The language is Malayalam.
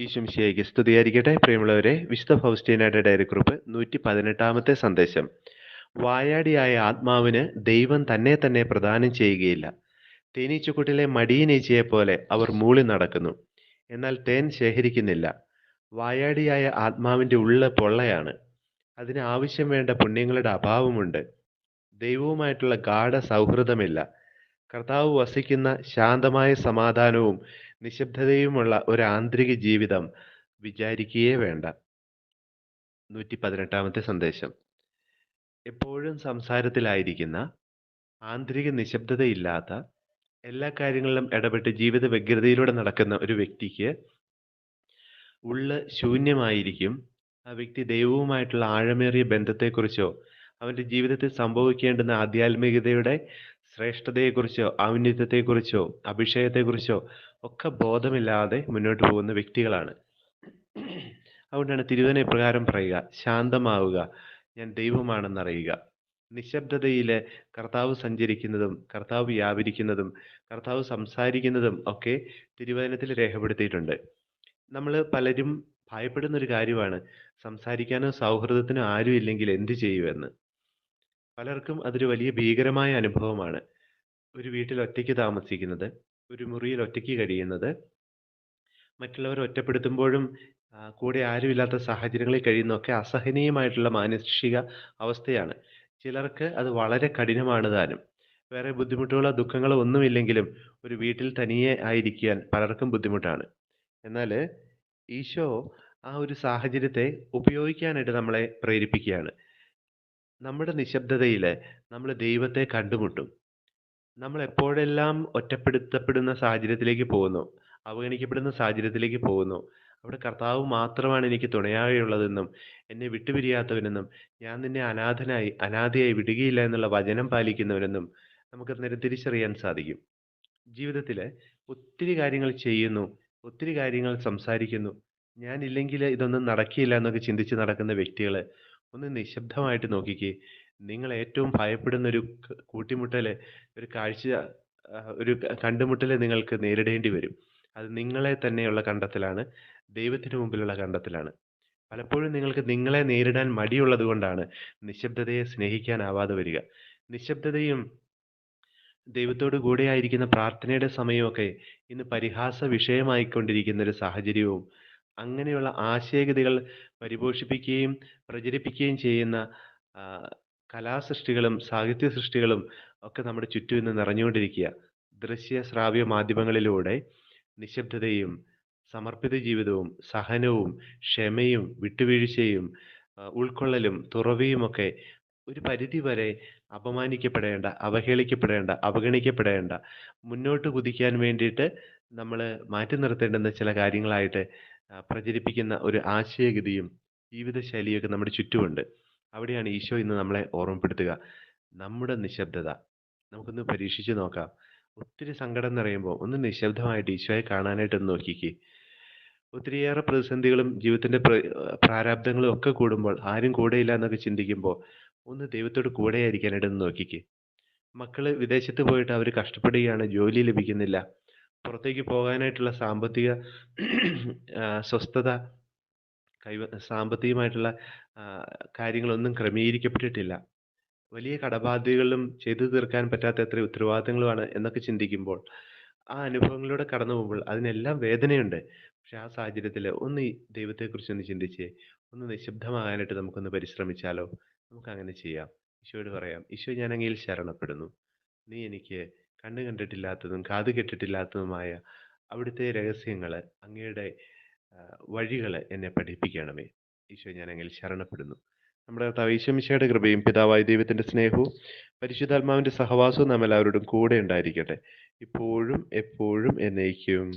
ഈശോമിശിഹായ്ക്ക് സ്തുതിയായിരിക്കട്ടെ. പ്രിയമുള്ളവരെ, വിശുദ്ധ ഫൗസ്റ്റീനയുടെ ഡയറിക്കുറിപ്പ് 118 സന്ദേശം. വായാടിയായ ആത്മാവിന് ദൈവം തന്നെ തന്നെ പ്രദാനം ചെയ്യുകയില്ല. തേനീച്ചക്കൂട്ടിലെ മടിയനീച്ചയെപ്പോലെ അവർ മൂളി നടക്കുന്നു, എന്നാൽ തേൻ ശേഖരിക്കുന്നില്ല. വായാടിയായ ആത്മാവിന്റെ ഉള്ള് പൊള്ളയാണ്. അതിന് ആവശ്യം വേണ്ട പുണ്യങ്ങളുടെ അഭാവമുണ്ട്. ദൈവവുമായിട്ടുള്ള ഗാഢ സൗഹൃദമില്ല. കർത്താവ് വസിക്കുന്ന ശാന്തമായ സമാധാനവും നിശബ്ദതയുമുള്ള ഒരു ആന്തരിക ജീവിതം വിചാരിക്കുകയേ വേണ്ട. 118 സന്ദേശം. എപ്പോഴും സംസാരത്തിലായിരിക്കുന്ന, ആന്തരിക നിശബ്ദതയില്ലാത്ത, എല്ലാ കാര്യങ്ങളിലും ഇടപെട്ട് ജീവിത വ്യഗ്രതയിലൂടെ നടക്കുന്ന ഒരു വ്യക്തിക്ക് ഉള്ള് ശൂന്യമായിരിക്കും. ആ വ്യക്തി ദൈവവുമായിട്ടുള്ള ആഴമേറിയ ബന്ധത്തെക്കുറിച്ചോ അവൻ്റെ ജീവിതത്തിൽ സംഭവിക്കേണ്ടുന്ന ആധ്യാത്മികതയുടെ ശ്രേഷ്ഠതയെക്കുറിച്ചോ ഔന്നത്യത്തെക്കുറിച്ചോ അഭിഷേകത്തെക്കുറിച്ചോ ഒക്കെ ബോധമില്ലാതെ മുന്നോട്ട് പോകുന്ന വ്യക്തികളാണ്. അതുകൊണ്ടാണ് തിരുവചനം ഇപ്രകാരം പറയുക: ശാന്തമാവുക, ഞാൻ ദൈവമാണെന്നറിയുക. നിശബ്ദതയിൽ കർത്താവ് സഞ്ചരിക്കുന്നതും കർത്താവ് വ്യാപരിക്കുന്നതും കർത്താവ് സംസാരിക്കുന്നതും ഒക്കെ തിരുവചനത്തിൽ രേഖപ്പെടുത്തിയിട്ടുണ്ട്. നമ്മൾ പലരും ഭയപ്പെടുന്ന ഒരു കാര്യമാണ് സംസാരിക്കാനോ സൗഹൃദത്തിനോ ആരും ഇല്ലെങ്കിൽ എന്ത് ചെയ്യുമെന്ന്. പലർക്കും അതൊരു വലിയ ഭീകരമായ അനുഭവമാണ്. ഒരു വീട്ടിൽ ഒറ്റയ്ക്ക് താമസിക്കുന്നത്, ഒരു മുറിയിൽ ഒറ്റയ്ക്ക് കഴിയുന്നത്, മറ്റുള്ളവർ ഒറ്റപ്പെടുത്തുമ്പോഴും കൂടെ ആരുമില്ലാത്ത സാഹചര്യങ്ങളിൽ കഴിയുന്നതൊക്കെ അസഹനീയമായിട്ടുള്ള മാനസിക അവസ്ഥയാണ്. ചിലർക്ക് അത് വളരെ കഠിനമാണ് താനും. വേറെ ബുദ്ധിമുട്ടുകളോ ദുഃഖങ്ങളോ ഒന്നുമില്ലെങ്കിലും ഒരു വീട്ടിൽ തനിയെ ആയിരിക്കാൻ പലർക്കും ബുദ്ധിമുട്ടാണ്. എന്നാൽ ഈശോ ആ ഒരു സാഹചര്യത്തെ ഉപയോഗിക്കാനായിട്ട് നമ്മളെ പ്രേരിപ്പിക്കുകയാണ്. നമ്മുടെ നിശബ്ദതയിൽ നമ്മൾ ദൈവത്തെ കണ്ടുമുട്ടും. നമ്മൾ എപ്പോഴെല്ലാം ഒറ്റപ്പെടുത്തപ്പെടുന്ന സാഹചര്യത്തിലേക്ക് പോകുന്നു, അവഗണിക്കപ്പെടുന്ന സാഹചര്യത്തിലേക്ക് പോകുന്നു, അവിടെ കർത്താവ് മാത്രമാണ് എനിക്ക് തുണയായുള്ളതെന്നും എന്നെ വിട്ടുപിരിയാത്തവനെന്നും ഞാൻ നിന്നെ അനാഥയായി വിടുകയില്ല എന്നുള്ള വചനം പാലിക്കുന്നവനെന്നും നമുക്ക് നേരം തിരിച്ചറിയാൻ സാധിക്കും. ജീവിതത്തിൽ ഒത്തിരി കാര്യങ്ങൾ ചെയ്യുന്നു, ഒത്തിരി കാര്യങ്ങൾ സംസാരിക്കുന്നു, ഞാനില്ലെങ്കിൽ ഇതൊന്നും നടക്കില്ല എന്നൊക്കെ ചിന്തിച്ച് നടക്കുന്ന വ്യക്തികൾ ഒന്ന് നിശബ്ദമായിട്ട് നോക്കിക്കേ. നിങ്ങൾ ഏറ്റവും ഭയപ്പെടുന്ന ഒരു കൂട്ടിമുട്ടൽ, ഒരു കാഴ്ച, ഒരു കണ്ടുമുട്ടൽ നിങ്ങൾക്ക് നേരിടേണ്ടി വരും. അത് നിങ്ങളെ തന്നെയുള്ള കണ്ടെത്തലാണ്, ദൈവത്തിന് മുമ്പിലുള്ള കണ്ടെത്തലാണ്. പലപ്പോഴും നിങ്ങൾക്ക് നിങ്ങളെ നേരിടാൻ മടിയുള്ളത് കൊണ്ടാണ് നിശബ്ദതയെ സ്നേഹിക്കാനാവാതെ വരിക. നിശബ്ദതയും ദൈവത്തോട് കൂടെയായിരിക്കുന്ന പ്രാർത്ഥനയുടെ സമയമൊക്കെ ഇന്ന് പരിഹാസ വിഷയമായിക്കൊണ്ടിരിക്കുന്ന ഒരു സാഹചര്യവും, അങ്ങനെയുള്ള ആശയഗതികൾ പരിപോഷിപ്പിക്കുകയും പ്രചരിപ്പിക്കുകയും ചെയ്യുന്ന ആ, കലാസൃഷ്ടികളും സാഹിത്യ സൃഷ്ടികളും ഒക്കെ നമ്മുടെ ചുറ്റും ഇന്ന് നിറഞ്ഞുകൊണ്ടിരിക്കുക. ദൃശ്യ ശ്രാവ്യ മാധ്യമങ്ങളിലൂടെ നിശബ്ദതയും സമർപ്പിത ജീവിതവും സഹനവും ക്ഷമയും വിട്ടുവീഴ്ചയും ഉൾക്കൊള്ളലും തുറവിയുമൊക്കെ ഒരു പരിധി വരെ അപമാനിക്കപ്പെടേണ്ട, അവഹേളിക്കപ്പെടേണ്ട, അവഗണിക്കപ്പെടേണ്ട, മുന്നോട്ട് കുതിക്കാൻ വേണ്ടിയിട്ട് നമ്മൾ മാറ്റി നിർത്തേണ്ടുന്ന ചില കാര്യങ്ങളായിട്ട് പ്രചരിപ്പിക്കുന്ന ഒരു ആശയഗതിയും ജീവിതശൈലിയൊക്കെ നമ്മുടെ ചുറ്റുമുണ്ട്. അവിടെയാണ് ഈശോ ഇന്ന് നമ്മളെ ഓർമ്മപ്പെടുത്തുക. നമ്മുടെ നിശബ്ദത നമുക്കൊന്ന് പരീക്ഷിച്ച് നോക്കാം. ഒത്തിരി സങ്കടം നിറയുമ്പോൾ ഒന്ന് നിശബ്ദമായിട്ട് ഈശോയെ കാണാനായിട്ടൊന്ന് നോക്കിക്കേ. ഒത്തിരിയേറെ പ്രതിസന്ധികളും ജീവിതത്തിന്റെ പ്രാരാബ്ദങ്ങളും ഒക്കെ കൂടുമ്പോൾ ആരും കൂടെയില്ല എന്നൊക്കെ ചിന്തിക്കുമ്പോൾ ഒന്ന് ദൈവത്തോട് കൂടെയായിരിക്കാനായിട്ട് ഒന്ന് നോക്കിക്കേ. മക്കള് വിദേശത്ത് പോയിട്ട് അവർ കഷ്ടപ്പെടുകയാണ്, ജോലി ലഭിക്കുന്നില്ല, പുറത്തേക്ക് പോകാനായിട്ടുള്ള സാമ്പത്തിക സ്വസ്ഥത, സാമ്പത്തികമായിട്ടുള്ള കാര്യങ്ങളൊന്നും ക്രമീകരിക്കപ്പെട്ടിട്ടില്ല. വലിയ കടബാധ്യതകളും ചെയ്തു തീർക്കാൻ പറ്റാത്ത എത്ര ഉത്തരവാദിത്തങ്ങളുമാണ് എന്നൊക്കെ ചിന്തിക്കുമ്പോൾ, ആ അനുഭവങ്ങളിലൂടെ കടന്നു പോകുമ്പോൾ അതിനെല്ലാം വേദനയുണ്ട്. പക്ഷെ ആ സാഹചര്യത്തിൽ ഒന്ന് ഈ ദൈവത്തെക്കുറിച്ചൊന്ന് ചിന്തിച്ചേ. ഒന്ന് നിശബ്ദമാകാനായിട്ട് നമുക്കൊന്ന് പരിശ്രമിച്ചാലോ? നമുക്കങ്ങനെ ചെയ്യാം. ഈശോയോട് പറയാം: ഈശോ, ഞാൻ അങ്ങയിൽ ശരണപ്പെടുന്നു. നീ എനിക്ക് കണ്ണ് കണ്ടിട്ടില്ലാത്തതും കാത് കേട്ടിട്ടില്ലാത്തതുമായ അവിടുത്തെ രഹസ്യങ്ങൾ, അങ്ങയുടെ വഴികൾ എന്നെ പഠിപ്പിക്കണമേ. ഈശോ, ഞാൻ അങ്ങയിൽ ശരണപ്പെടുന്നു. നമ്മുടെ കർത്താവ് ഈശോ മിശിഹായുടെ കൃപയും പിതാവായ ദൈവത്തിന്റെ സ്നേഹവും പരിശുദ്ധാത്മാവിന്റെ സഹവാസവും നാം എല്ലാവരോടും കൂടെ ഉണ്ടായിരിക്കട്ടെ, ഇപ്പോഴും എപ്പോഴും എന്നേക്കും.